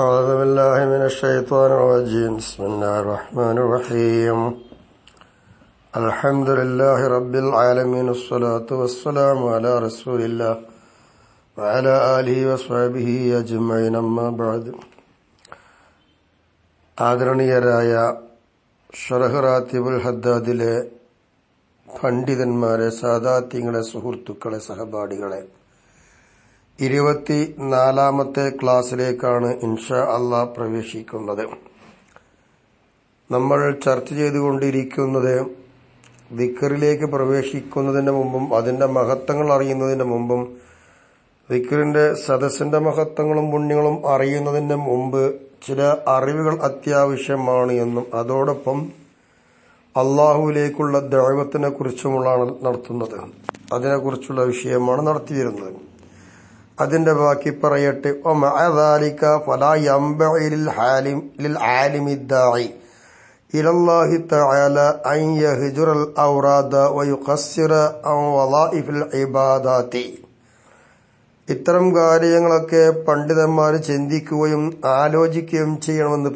أعوذ بالله من الشيطان الرجيم بسم الله الرحمن الرحيم الحمد لله رب العالمين الصلاة والسلام على رسول الله وعلى آله وصحبه أجمعين أما بعد ആദരണീയരായ ശറഹ് റാത്തിബുൽ ഹദ്ദാദിലെ പണ്ഡിതന്മാരെ, സാദാത്യങ്ങളെ, സുഹൃത്തുക്കളെ, സഹപാഠികളെ, 24ാമത്തെ ക്ലാസ്സിലേക്കാണ് ഇൻഷാ അല്ലാഹ് പ്രവേശിക്കുന്നത്. നമ്മൾ ചർച്ച ചെയ്തുകൊണ്ടിരിക്കുന്നത് ദിക്റിലേക്ക് പ്രവേശിക്കുന്നതിന് മുമ്പും അതിന്റെ മഹത്വങ്ങൾ അറിയുന്നതിന് മുമ്പും ദിക്റിന്റെ സദസ്സിന്റെ മഹത്വങ്ങളും പുണ്യങ്ങളും അറിയുന്നതിന് മുമ്പ് ചില അറിവുകൾ അത്യാവശ്യമാണ് എന്നും അതോടൊപ്പം അള്ളാഹുവിലേക്കുള്ള ദഅവത്തിനെ കുറിച്ചുമുള്ളതാണ് നടത്തുന്നത്. അതിനെക്കുറിച്ചുള്ള വിഷയമാണ് നടത്തിയിരുന്നത്. അതിന്റെ ബാക്കി പറയട്ടെ. ومع ذلك فلا ينبغي للعالم الداعي إلى الله تعالى أن يهجر الأوراد ويقصر عن وظائف العبادات. ഇത്തരം കാര്യങ്ങളൊക്കെ പണ്ഡിതന്മാർ ചിന്തിക്കുകയും ആലോചിക്കുകയും ചെയ്യണമെന്ന്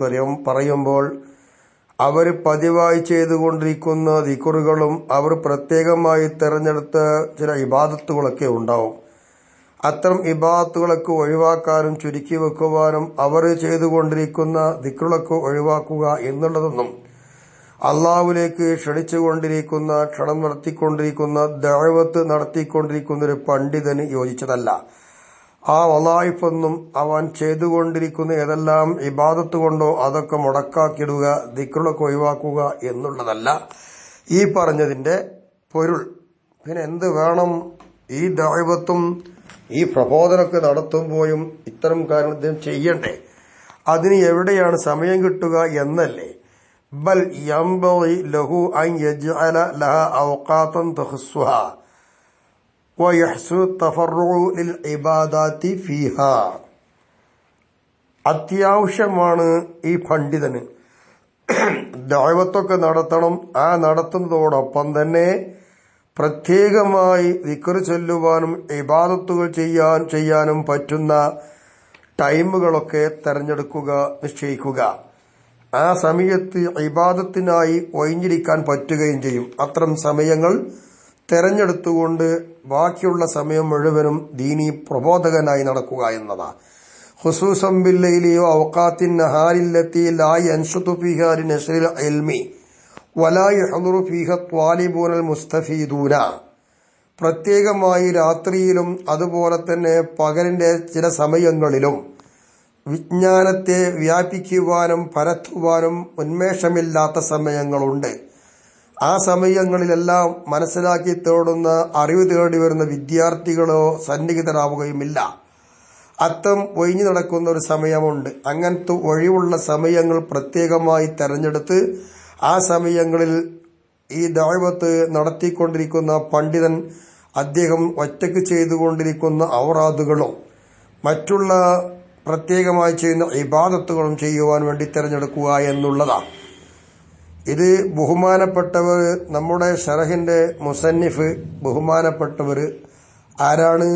പറയുമ്പോൾ അവർ പതിവായി ചെയ്തുകൊണ്ടിരിക്കുന്ന ദിക്റുകളും അവർ പ്രത്യേകമായി തെരഞ്ഞെടുത്ത ചില ഇബാദത്തുകളൊക്കെ ഉണ്ടാവും. അത്തരം ഇബാദത്തുകളൊക്കെ ഒഴിവാക്കാനും ചുരുക്കി വെക്കുവാനും അവർ ചെയ്തുകൊണ്ടിരിക്കുന്ന ദിക്റുകളൊക്കെ ഒഴിവാക്കുക എന്നുള്ളതൊന്നും അള്ളാഹുവിലേക്ക് ക്ഷണിച്ചുകൊണ്ടിരിക്കുന്ന, ക്ഷണം നടത്തിക്കൊണ്ടിരിക്കുന്ന, ദഅവത്ത് നടത്തിക്കൊണ്ടിരിക്കുന്ന ഒരു പണ്ഡിതന് യോജിച്ചതല്ല. ആ വലായിഫൊന്നും അവൻ ചെയ്തുകൊണ്ടിരിക്കുന്ന ഏതെല്ലാം ഇബാദത്ത് കൊണ്ടോ അതൊക്കെ മുടക്കാക്കിയിടുക, ദിക്റുകളൊക്കെ ഒഴിവാക്കുക എന്നുള്ളതല്ല ഈ പറഞ്ഞതിന്റെ പൊരുൾ. പിന്നെ എന്ത് വേണം? ഈ ദഅവത്തും ഈ പ്രബോധനമൊക്കെ നടത്തുമ്പോഴും ഇത്തരം കാര്യങ്ങൾ ചെയ്യണ്ടേ? അതിന് എവിടെയാണ് സമയം കിട്ടുക എന്നല്ലേ? ബൽ യംബഗി ലഹു അൻ യജ്അല ലഹാ ഔഖാതൻ തഖസ്സുഹാ വയഹ്സു തഫർറുഉ ലിൽ ഇബാദാതി ഫീഹാ. അത്യാവശ്യമാണ് ഈ പണ്ഡിതന് ദഅവത്തൊക്കെ നടത്തണം. ആ നടത്തുന്നതോടൊപ്പം തന്നെ പ്രത്യേകമായി ദിക്ർ ചൊല്ലുവാനും ഇബാദത്തുകൾ ചെയ്യാനും പറ്റുന്ന ടൈമുകളൊക്കെ തെരഞ്ഞെടുക്കുക, നിശ്ചയിക്കുക. ആ സമയത്ത് ഇബാദത്തിനായി ഒഴിഞ്ഞിരിക്കാൻ പറ്റുകയും ചെയ്യും. അത്തരം സമയങ്ങൾ തെരഞ്ഞെടുത്തുകൊണ്ട് ബാക്കിയുള്ള സമയം മുഴുവനും ദീനി പ്രബോധകനായി നടക്കുക എന്നതാ. ഖുസൂസൻ ബില്ലൈലി വഅൗഖാത്തിൻ നഹാരില്ലത്തി ലാ യൻശുതു ഫീഹാ ലിനശ്രിൽ ഇൽമി വലാ യഹ്ദുറു ഫീഹാ ത്വാലിബൂനൽ മുസ്തഫീദൂന. പ്രത്യേകമായി രാത്രിയിലും അതുപോലെ തന്നെ പകലിന്റെ ചില സമയങ്ങളിലും വിജ്ഞാനത്തെ വ്യാപിക്കുവാനും പരത്തുവാനും ഉന്മേഷമില്ലാത്ത സമയങ്ങളുണ്ട്. ആ സമയങ്ങളിലെല്ലാം മനസ്സിലാക്കി തേടുന്ന, അറിവ് തേടി വരുന്ന വിദ്യാർത്ഥികളോ സന്നിഹിതരാവുകയുമില്ല. അത്തം ഒഴിഞ്ഞു നടക്കുന്ന ഒരു സമയമുണ്ട്. അങ്ങനത്തെ ഒഴിവുള്ള സമയങ്ങൾ പ്രത്യേകമായി തെരഞ്ഞെടുത്ത് ആ സമയങ്ങളിൽ ഈ ദഅവത്ത് നടത്തിക്കൊണ്ടിരിക്കുന്ന പണ്ഡിതൻ അദ്ദേഹം ഒറ്റയ്ക്ക് ചെയ്തുകൊണ്ടിരിക്കുന്ന ഔറാദുകളും മറ്റുള്ള പ്രത്യേകമായി ചെയ്യുന്ന ഇബാദത്തുകളും ചെയ്യുവാൻ വേണ്ടി തെരഞ്ഞെടുക്കുക എന്നുള്ളതാണ്. ഇത് ബഹുമാനപ്പെട്ടവർ, നമ്മുടെ ഷറഹിന്റെ മുസന്നിഫ് ബഹുമാനപ്പെട്ടവർ ആരാണ്?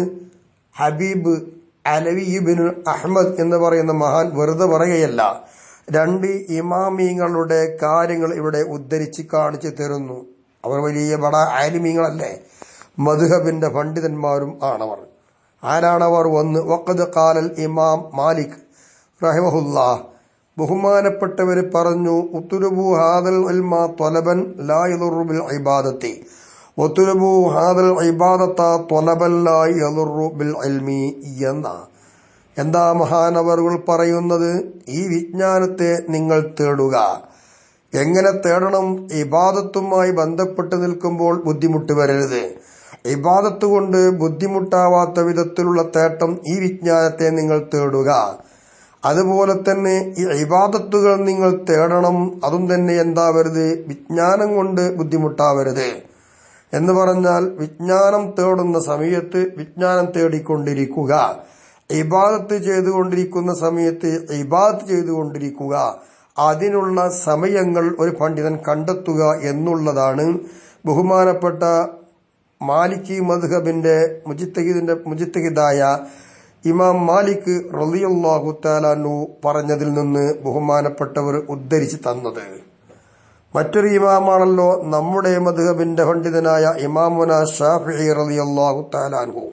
ഹബീബ് അലവി ഇബ്നു അഹ്മദ് എന്ന് പറയുന്ന മഹാൻ വെറുതെ പറയുകയല്ല, 2 ഇമാമിങ്ങളുടെ കാര്യങ്ങൾ ഇവിടെ ഉദ്ധരിച്ച് കാണിച്ചു തരുന്നു. അവർ വലിയ ബട ആലിമീങ്ങളല്ലേ, മദ്ഹബിന്റെ പണ്ഡിതന്മാരും ആണവർ. ആരാണവർ? 1 വഖദ് ഖാലൽ ഇമാം മാലിക് റഹിമഹുല്ലാഹ്, ബഹുമാനപ്പെട്ടവര് പറഞ്ഞു, ഉത്ലുബു ഹാദൽ ഇൽമ ത്വലബൻ ലാ യദുറു ബിൽ ഇബാദത്തി വത്ലുബു ഹാദൽ ഇബാദത ത്വലബൻ ലാ യദുറു ബിൽ ഇൽമി എന്ന. എന്താ മഹാനവറുകൾ പറയുന്നത്? ഈ വിജ്ഞാനത്തെ നിങ്ങൾ തേടുക. എങ്ങനെ തേടണം? ഇബാദത്തുമായി ബന്ധപ്പെട്ട് നിൽക്കുമ്പോൾ ബുദ്ധിമുട്ട് വരരുത്. ഇബാദത്ത് കൊണ്ട് ബുദ്ധിമുട്ടാവാത്ത വിധത്തിലുള്ള തേട്ടം ഈ വിജ്ഞാനത്തെ നിങ്ങൾ തേടുക. അതുപോലെ തന്നെ ഈ ഇബാദത്തുകൾ നിങ്ങൾ തേടണം. അതും തന്നെ എന്താവരുത്? വിജ്ഞാനം കൊണ്ട് ബുദ്ധിമുട്ടാവരുത്. എന്ന് പറഞ്ഞാൽ വിജ്ഞാനം തേടുന്ന സമയത്ത് വിജ്ഞാനം തേടിക്കൊണ്ടിരിക്കുക, ഇബാദത്ത് ചെയ്തുകൊണ്ടിരിക്കുന്ന സമയത്ത് ഇബാദത്ത് ചെയ്തുകൊണ്ടിരിക്കുക. അതിനുള്ള സമയങ്ങൾ ഒരു പണ്ഡിതൻ കണ്ടെത്തുക എന്നുള്ളതാണ് ബഹുമാനപ്പെട്ട മാലിക്കി മദ്ഹബിന്റെ മുജ്തഹിദായ ഇമാം മാലിക് റളിയല്ലാഹു തആല അൻഹു പറഞ്ഞതിൽ നിന്ന് ബഹുമാനപ്പെട്ടവർ ഉദ്ധരിച്ചു തന്നത്. മറ്റൊരു ഇമാമാണല്ലോ നമ്മുടെ മദ്ഹബിന്റെ പണ്ഡിതനായ ഇമാമുന ശാഫിഈ റളിയല്ലാഹു തആല അൻഹു.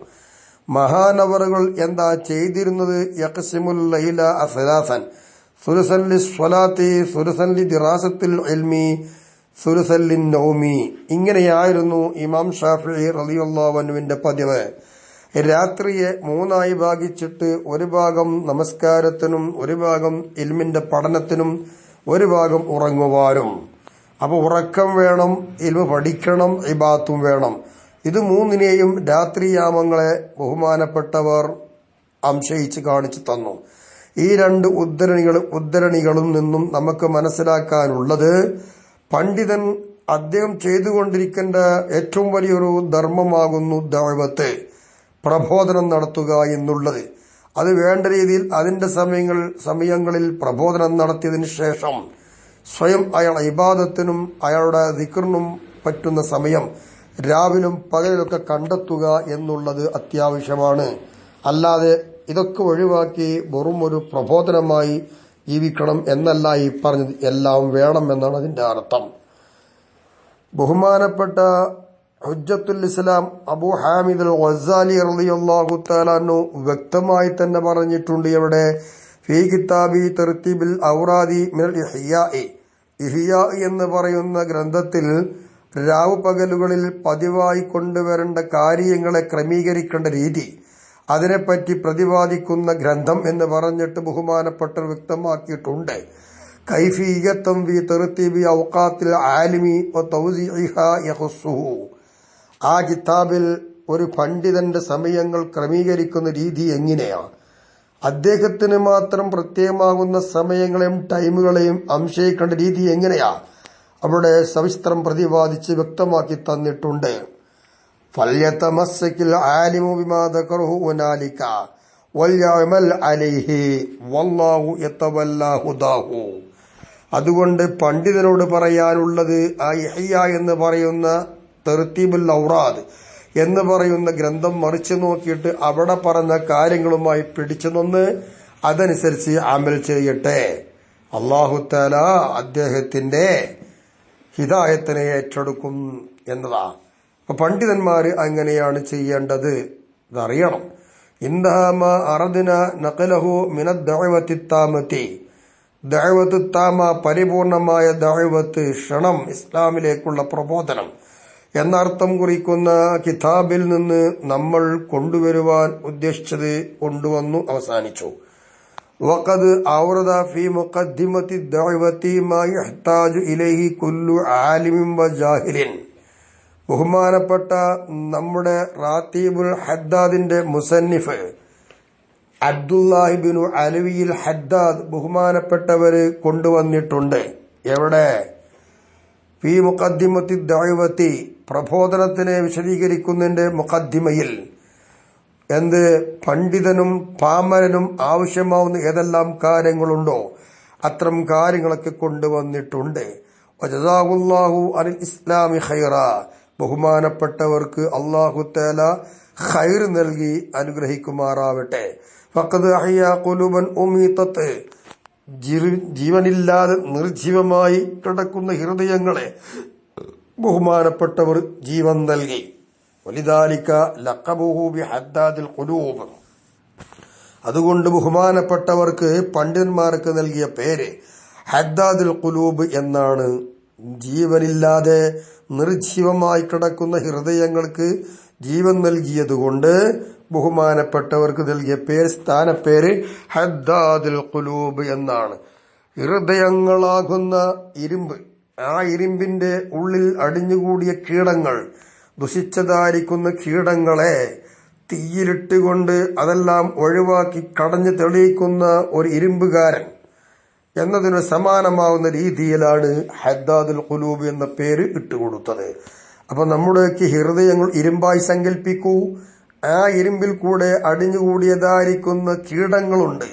മഹാനവറുകൾ എന്താ ചെയ്തിരുന്നത്? യഖ്സിമുൽ ലൈല അസ്ലാസൻ സുലുസൻ ലിസ്വലാത്തി സുലുസൻ ലിദിറാസത്തിൽ ഇൽമി സുലുസൻ ലിന്നൗമി. ഇങ്ങനെയായിരുന്നു ഇമാം ശാഫിഈ റളിയല്ലാഹു അൻഹുവിന്റെ പതിവ്. രാത്രിയെ മൂന്നായി ഭാഗിച്ചിട്ട് ഒരു ഭാഗം നമസ്കാരത്തിനും ഒരു ഭാഗം ഇൽമിന്റെ പഠനത്തിനും ഒരു ഭാഗം ഉറങ്ങുവാനും. അപ്പൊ ഉറക്കം വേണം, ഇൽമ പഠിക്കണം, ഇബാദത്തും വേണം. ഇത് മൂന്നിനെയും രാത്രിയാമങ്ങളെ ബഹുമാനപ്പെട്ടവർ അംശയിച്ച് കാണിച്ചു തന്നു. ഈ രണ്ട് ഉദ്ധരണികളും നിന്നും നമുക്ക് മനസ്സിലാക്കാനുള്ളത്, പണ്ഡിതൻ അദ്ദേഹം ചെയ്തുകൊണ്ടിരിക്കേണ്ട ഏറ്റവും വലിയൊരു ധർമ്മമാകുന്നു ദഅവത്ത്, പ്രബോധനം നടത്തുക എന്നുള്ളത്. അത് വേണ്ട രീതിയിൽ അതിന്റെ സമയങ്ങളിൽ പ്രബോധനം നടത്തിയതിനു ശേഷം സ്വയം അയാൾ ഇബാദത്തിനും അയാളുടെ ദിക്റിനും പറ്റുന്ന സമയം രാവിലും പകലിലൊക്കെ കണ്ടെത്തുക എന്നുള്ളത് അത്യാവശ്യമാണ്. അല്ലാതെ ഇതൊക്കെ ഒഴിവാക്കി വെറും ഒരു പ്രബോധനമായി ജീവിക്കണം എന്നല്ല ഈ പറഞ്ഞത്. എല്ലാം വേണം എന്നാണ് അതിന്റെ അർത്ഥം. ബഹുമാനപ്പെട്ട ഹുജ്ജത്തുൽ ഇസ്ലാം അബൂ ഹാമിദ് അൽ ഗസാലി റളിയല്ലാഹു തആല അൻഹു വ്യക്തമായി തന്നെ പറഞ്ഞിട്ടുണ്ട്. എവിടെ? ഫീ കിതാബി തർതീബിൽ ഔറാദി മിനൽ ഇഹ്യാഇ. ഇഹ്യാ എന്ന് പറയുന്ന ഗ്രന്ഥത്തിൽ രാവ് പകലുകളിൽ പതിവായി കൊണ്ടുവരേണ്ട കാര്യങ്ങളെ ക്രമീകരിക്കേണ്ട രീതി, അതിനെപ്പറ്റി പ്രതിപാദിക്കുന്ന ഗ്രന്ഥം എന്ന് പറഞ്ഞിട്ട് ബഹുമാനപ്പെട്ടവർ വ്യക്തമാക്കിയിട്ടുണ്ട്. കൈഫിയ്യത്തും ഫീ തർതീബി ഔഖാത്തിൽ ആലിമി വ തൗസീഇഹാ യഖുസ്സുഹു. ആ കിതാബിൽ ഒരു പണ്ഡിതന്റെ സമയങ്ങൾ ക്രമീകരിക്കുന്ന രീതി എങ്ങനെയാണ്, അദ്ദേഹത്തിന് മാത്രം പ്രത്യേകമാകുന്ന സമയങ്ങളെയും ടൈമുകളെയും അംശയിക്കേണ്ട രീതി എങ്ങനെയാ, അവിടെ സവിസ്തരം പ്രതിപാദിച്ച് വ്യക്തമാക്കി തന്നിട്ടുണ്ട്. ഫല്യതമസ്സകിൽ ആലിമു ബിമാ ദകറഹു വനാലിക വൽയഅമൽ അലൈഹി വല്ലാഹു യതവല്ലാ ഹുദാഹു. അതുകൊണ്ട് പണ്ഡിതനോട് പറയാനുള്ളത്, ആ ഇഹ്യാ എന്ന് പറയുന്ന തർതീബുൽ ഔറാദ് എന്ന് പറയുന്ന ഗ്രന്ഥം മറിച്ചു നോക്കിയിട്ട് അവിടെ പറഞ്ഞ കാര്യങ്ങളുമായി പിടിച്ചു നിന്ന് അതനുസരിച്ച് അമൽ ചെയ്യട്ടെ. അല്ലാഹു തആല അദ്ദേഹത്തിന്റെ ഹിദായത്തിനെ ഏറ്റെടുക്കും എന്നതാ. അപ്പൊ പണ്ഡിതന്മാര് അങ്ങനെയാണ് ചെയ്യേണ്ടത്, ഇതറിയണം. ഇന്നഹമ അറദ്ന നഖലഹു മിനദ് ദഅവത്തി താമത്തി. ദഅവത്ത് താമ, പരിപൂർണമായ ദഅവത്ത്, ക്ഷണം, ഇസ്ലാമിലേക്കുള്ള പ്രബോധനം എന്നർത്ഥം കുറിക്കുന്ന കിതാബിൽ നിന്ന് നമ്മൾ കൊണ്ടുവരുവാൻ ഉദ്ദേശിച്ചത് കൊണ്ടുവന്നു അവസാനിച്ചു. വഖദ് ഔറദ ഫീ മുഖദ്ദിമത്തി ദഅവത്തി മാ യഹ്താജു ഇലൈഹി കുല്ലു ആലിമിൻ വജാഹിലിൻ. ബഹുമാനപ്പെട്ട നമ്മുടെ റാത്തീബുൽ ഹദ്ദാദിന്റെ മുസന്നിഫ് അബ്ദുല്ലാഹി ബിനു അലവിയിൽ ഹദ്ദാദ് ബഹുമാനപ്പെട്ടവര് കൊണ്ടുവന്നിട്ടുണ്ട്. എവിടെ? ഫീ മുഖദ്ദിമത്തി ദഅവത്തി, പ്രബോധനത്തിനെ വിശദീകരിക്കുന്നതിന്റെ മുഖദ്ദിമയിൽ. എന്ത്? പണ്ഡിതനും പാമരനും ആവശ്യമാവുന്ന ഏതെല്ലാം കാര്യങ്ങളുണ്ടോ അത്തരം കാര്യങ്ങളൊക്കെ കൊണ്ടുവന്നിട്ടുണ്ട്. വജസാഹുല്ലാഹു അനിൽ ഇസ്ലാമി ഖൈറ. ബഹുമാനപ്പെട്ടവർക്ക് അല്ലാഹു തആല ഖൈർ നൽകി അനുഗ്രഹിക്കുമാറാവട്ടെ. ഫഖദ് അഹ്യാ ഖുലൂബൻ ഉമീതത്ത്. ജീവനില്ലാതെ നിർജീവമായി കിടക്കുന്ന ഹൃദയങ്ങളെ ബഹുമാനപ്പെട്ടവർ ജീവൻ നൽകി. വലിദാലിക ലഖബുഹു ബിഹദ്ദാദിൽ ഖുലൂബ്. അതുകൊണ്ട് ബഹുമാനപ്പെട്ടവർക്ക് പണ്ഡിതന്മാർക്ക് നൽകിയ പേര് ഹദ്ദാദുൽ ഖുലൂബ് എന്നാണ്. ജീവനില്ലാതെ നിർജീവമായി കിടക്കുന്ന ഹൃദയങ്ങൾക്ക് ജീവൻ നൽകിയതുകൊണ്ട് ബഹുമാനപ്പെട്ടവർക്ക് നൽകിയ പേര്, സ്ഥാനപ്പേര് ഹദ്ദാദുൽ ഖുലൂബ് എന്നാണ്. ഹൃദയങ്ങളാകുന്ന ഇരുമ്പ്, ആ ഇരുമ്പിന്റെ ഉള്ളിൽ അടിഞ്ഞുകൂടിയ കീടങ്ങൾ, ദുഷിച്ചതായിരിക്കുന്ന കീടങ്ങളെ തീയിലിട്ടുകൊണ്ട് അതെല്ലാം ഒഴിവാക്കി കടഞ്ഞു തെളിയിക്കുന്ന ഒരു ഇരുമ്പുകാരൻ എന്നതിന് സമാനമാവുന്ന രീതിയിലാണ് ഹദ്ദാദുൽ ഖുലൂബ് എന്ന പേര് ഇട്ടുകൊടുത്തത്. അപ്പൊ നമ്മുടെയൊക്കെ ഹൃദയങ്ങൾ ഇരുമ്പായി സങ്കല്പിക്കൂ. ആ ഇരുമ്പിൽ കൂടെ അടിഞ്ഞുകൂടിയതായിരിക്കുന്ന കീടങ്ങളുണ്ട്.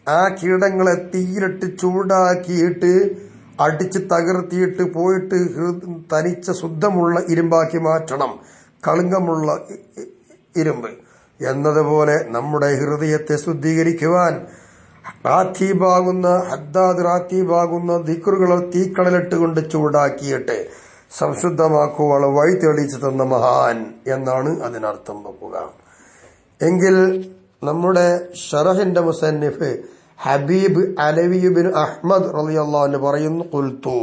ആ കീടങ്ങളെ തീയിലിട്ട് ചൂടാക്കിയിട്ട് അടിച്ച് തകർത്തിയിട്ട് പോയിട്ട് തനിച്ച ശുദ്ധമുള്ള ഇരുമ്പാക്കി മാറ്റണം. കളങ്കമുള്ള ഇരുമ്പ്. എന്നതുപോലെ നമ്മുടെ ഹൃദയത്തെ ശുദ്ധീകരിക്കുവാൻ റാത്തീബാകുന്ന ദിക്റുകളെ തീക്കടലിട്ടുകൊണ്ട് ചൂടാക്കിയിട്ട് സംശുദ്ധമാക്കുവാൻ വഴി തെളിയിച്ചു തന്ന മഹാൻ എന്നാണ് അതിനർത്ഥം വെക്കുക. എങ്കിൽ നമ്മുടെ ഷറഹിന്റെ മുസന്നിഫ് ഹബീബ് അലവിബിൻ അഹ്മദ് റളിയല്ലാഹു അൻഹു പറയുന്നു, ഖുൽതു,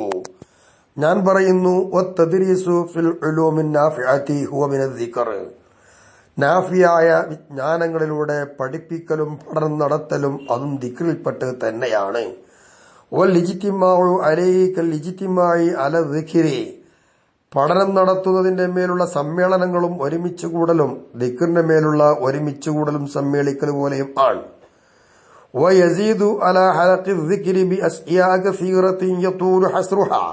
ഞാൻ പറയുന്നു, വത്തദ്രീസു ഫിൽ ഉലൂമിൻ നാഫിഅതി ഹുവ മിനൽ ദിക്ർ, നാഫിയായ വിജ്ഞാനങ്ങളിലൂടെ പഠിപ്പിക്കലും പഠനം നടത്തലും അതും ദിക്റിൽപ്പെട്ട് തന്നെയാണ്. വൽ ഇജ്തിമാഉ അലൈഹി കൽ ഇജ്തിമാഇ അല ദിക്രി, പഠനം നടത്തുന്നതിന്റെ മേലുള്ള സമ്മേളനങ്ങളും ഒരുമിച്ച് കൂടലും ദിക്റിന്റെ മേലുള്ള ഒരുമിച്ച് കൂടലും സമ്മേളിക്കൽ പോലെയും ആണ്. വയസീദു അലാ ഹലഖി ദിക്രി ബി അസ്യാഅ കസീറത്തിൻ യതൂലു ഹസ്റുഹാ,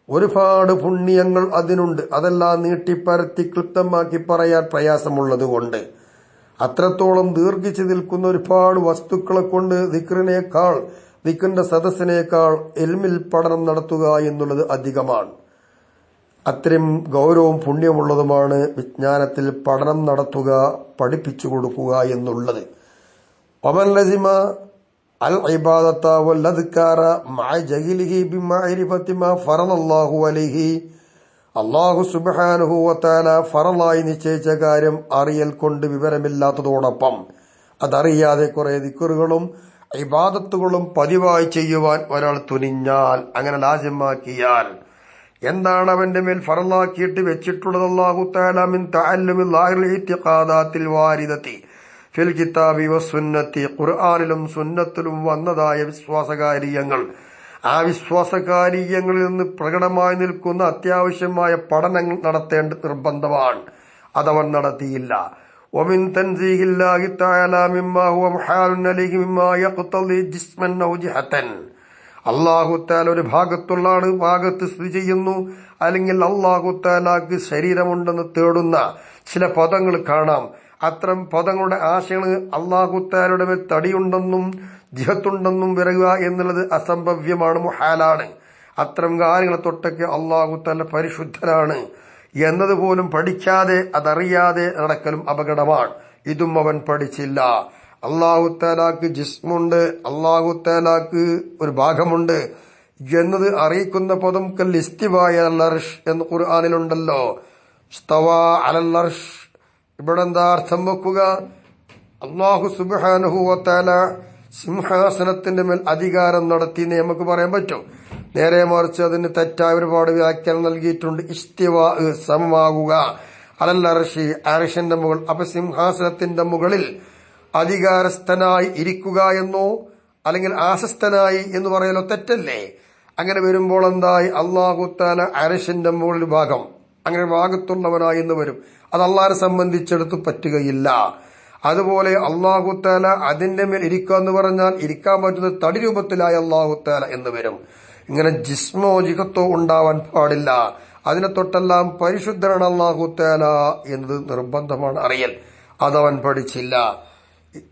ഒരുപാട് പുണ്യങ്ങൾ അതിനുണ്ട്. അതെല്ലാം നീട്ടിപ്പരത്തി ക്ലിപ്തമാക്കി പറയാൻ പ്രയാസമുള്ളതുകൊണ്ട് അത്രത്തോളം ദീർഘിച്ചു നിൽക്കുന്ന ഒരുപാട് വസ്തുക്കളെ കൊണ്ട് ദിക്റിന്റെ സദസ്സിനേക്കാൾ ഇൽമിൽ പഠനം നടത്തുക എന്നുള്ളത് അധികമാണ്. അത്രയും ഗൗരവവും പുണ്യമുള്ളതുമാണ് വിജ്ഞാനത്തിൽ പഠനം നടത്തുക, പഠിപ്പിച്ചു കൊടുക്കുക എന്നുള്ളത്. വമൻ ലസിമ അൽ ഇബാദത വൽ അദ്കാര മഅ ജഹലിഹി ബിമഅരിഫതി മാ ഫറളല്ലാഹു അലൈഹി, അല്ലാഹു സുബ്ഹാനഹു വ തആല ഫറളായി നിശ്ചയിച്ച കാര്യം അറിയൽ കൊണ്ട് വിവരമില്ലാത്തതോടൊപ്പം അതറിയാതെ കുറെ ദിക്റുകളും ഇബാദത്തുകളും പതിവായി ചെയ്യുവാൻ ഒരാൾ തുനിഞ്ഞാൽ, അങ്ങനെ ലാസിമാക്കിയാൽ, എന്താണ് അവന്റെ മേൽ ഫറളാക്കിയിട്ട് വെച്ചിട്ടുള്ളത്? അല്ലാഹു തആല മിൻ തഅല്ലുമി ളാഹിറിൽ ഇത്തിഖാദാത്തിൽ വാരിദതി ഫിൽ കിതാബി വസുന്നത്തി, ഖുർആനിലും സുന്നത്തിലും വന്നതായ വിശ്വാസകാര്യങ്ങൾ, ആ വിശ്വാസകാര്യങ്ങളിൽ നിന്ന് പ്രകടമായി നിൽക്കുന്ന അത്യാവശ്യമായ പഠനങ്ങൾ നടത്തേണ്ട നിർബന്ധമാണ്. അതവൻ നടത്തിയില്ല. വമിൻ തൻസീഹില്ലാഹി തആല മിമ്മാ ഹുവ മുഹാലുൻ അലൈഹി മിമ്മാ യഖ്തളി ജിസ്മൻ ഔ ജിഹതൻ, അല്ലാഹു തആല ഒരു ഭാഗത്ത് സ്ഥിതി ചെയ്യുന്നു, അല്ലെങ്കിൽ അല്ലാഹു തആലക്ക് ശരീരമുണ്ടെന്ന് തേടുന്ന ചില പദങ്ങൾ കാണാം. അത്തരം പദങ്ങളുടെ ആശയങ്ങൾ അല്ലാഹു തആലയുടെ മേൽ തടിയുണ്ടെന്നും ജിഹത്തുണ്ടെന്നും വരിക എന്നുള്ളത് അസംഭവ്യമാണ്, മുഹാലാണ്. അത്തരം കാര്യങ്ങളെ തൊട്ടൊക്കെ അല്ലാഹു തആല പരിശുദ്ധനാണ് എന്നതുപോലും പഠിക്കാതെ അതറിയാതെ നടക്കലും അപകടമാണ്. ഇതും അവൻ പഠിച്ചില്ല. അല്ലാഹു തആലക്ക് ജിസ്മുണ്ട്, അല്ലാഹു തആലക്ക് ഒരു ഭാഗമുണ്ട് എന്നത് അറിയിക്കുന്ന പദം കൽ ഇസ്തിവായ അലൽ അർശ് എന്ന് ഖുർആനിലുണ്ടല്ലോ. ഇസ്തവാ അലൽ അർശ്, ഇവിടെ എന്താ അർത്ഥം വെക്കുക? അല്ലാഹു സുബ്ഹാനഹു വ തആല സിംഹാസനത്തിന്റെ മേൽ അധികാരം നടത്തി നമുക്ക് പറയാൻ പറ്റും. നേരെ മറിച്ച് അതിന് തെറ്റായ ഒരുപാട് വ്യാഖ്യാനം നൽകിയിട്ടുണ്ട്. ഇസ്തിവാ സമമാകുക, അലൽ അർശി അർശിന്റെ മുകൾ. അപ്പൊ സിംഹാസനത്തിന്റെ മുകളിൽ അധികാരസ്ഥനായി ഇരിക്കുക എന്നോ അല്ലെങ്കിൽ ആസസ്ഥനായി എന്ന് പറയലോ തെറ്റല്ലേ? അങ്ങനെ വരുമ്പോൾ എന്തായി? അല്ലാഹു തആല അർശിന്റെ മുകളിൽ ഭാഗം, അങ്ങനെ ഭാഗത്തുള്ളവനായി എന്ന് വരും. അത് അള്ളാഹിനെ സംബന്ധിച്ചെടുത്ത് പറ്റുകയില്ല. അതുപോലെ അല്ലാഹു തആല അതിന്റെ മേൽ ഇരിക്കുക എന്ന് പറഞ്ഞാൽ ഇരിക്കാൻ പറ്റുന്ന തടി രൂപത്തിലായ അല്ലാഹു തആല എന്ന് വരും. ഇങ്ങനെ ജിസ്മോ ജിഹത്തോ ഉണ്ടാവാൻ പാടില്ല. അതിനെ തൊട്ടെല്ലാം പരിശുദ്ധനാണ് അല്ലാഹു തആല എന്നത് നിർബന്ധമാണ് അറിയൽ. അതവൻ പഠിച്ചില്ല.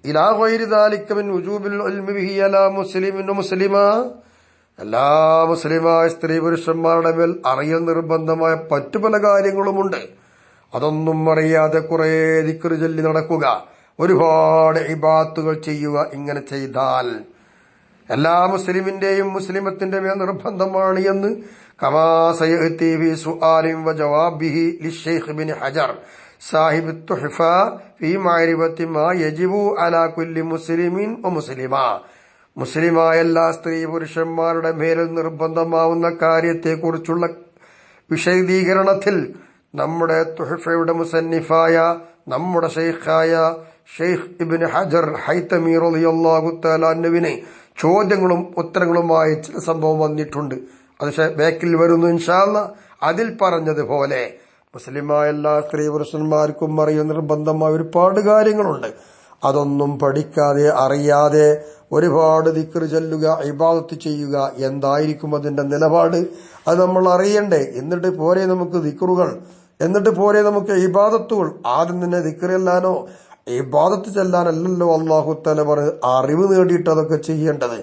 ഇലാ ഗൈരി ദാലിക മിൻ വുജൂബിൽ ഇൽമി ബിഹി അലാ മുസ്ലിമിൻ വമുസ്ലിമാ, എല്ലാ മുസ്ലിമായ സ്ത്രീ പുരുഷന്മാരുടെ മേൽ അറിയൽ നിർബന്ധമായ മറ്റു പല കാര്യങ്ങളുമുണ്ട്. അതൊന്നും അറിയാതെ കുറെ ദിക്ർ ചൊല്ലി നടക്കുക, ഒരുപാട് ഇബാദത്തുകൾ ചെയ്യുക, ഇങ്ങനെ ചെയ്താൽ എല്ലാ മുസ്ലിമിന്റെയും മുസ്ലിമത്തിന്റെ മേൽ നിർബന്ധമാണ് എന്ന് കമാ സയഅതി ഫി സുആലിൻ വജവാബിഹി ലിശൈഖ് ഇബ്നു ഹജർ സാഹിബ് തുഹ്ഫ ഫീ മഅരിഫത്തി മാ യജിബു അലാ കുല്ലി മുസ്ലിമിൻ വമുസ്ലിമാ, മുസ്ലിമായ എല്ലാ സ്ത്രീ പുരുഷന്മാരുടെ മേൽ നിർബന്ധമാവുന്ന കാര്യത്തെക്കുറിച്ചുള്ള വിശദീകരണത്തിൽ നമ്മുടെ തുഹ്ഫയുടെ മുസന്നിഫായ നമ്മുടെ ഷെയ്ഖായ ഷെയ്ഖ് ഇബ്നു ഹജർ ഹൈതമി റളിയല്ലാഹു തആല അൻഹുവിനെ ചോദ്യങ്ങളും ഉത്തരങ്ങളുമായി ചില സംഭവം വന്നിട്ടുണ്ട്. അത് ബാക്കിൽ വരുന്നു ഇൻഷാ അല്ലാഹ്. അതിൽ പറഞ്ഞതുപോലെ മുസ്ലിമായ എല്ലാ സ്ത്രീ പുരുഷന്മാർക്കും അറിയാൻ നിർബന്ധമായ ഒരുപാട് കാര്യങ്ങളുണ്ട്. അതൊന്നും പഠിക്കാതെ അറിയാതെ ഒരുപാട് ദിക്ർ ചൊല്ലുക, ഇബാദത്ത് ചെയ്യുക, എന്തായിരിക്കും അതിന്റെ നിലപാട്? അത് നമ്മൾ അറിയണ്ടേ. എന്നിട്ട് പോരെ നമുക്ക് ദിക്റുകൾ, എന്നിട്ട് പോരെ നമുക്ക് ഇബാദത്തുകൾ? ആദ്യം തന്നെ ദിക്ർ ചെല്ലാനോ ഇബാദത്ത് ചെല്ലാനല്ലല്ലോ അല്ലാഹു തആല പറഞ്ഞത്. അറിവ് നേടിയിട്ട് അതൊക്കെ ചെയ്യേണ്ടത്.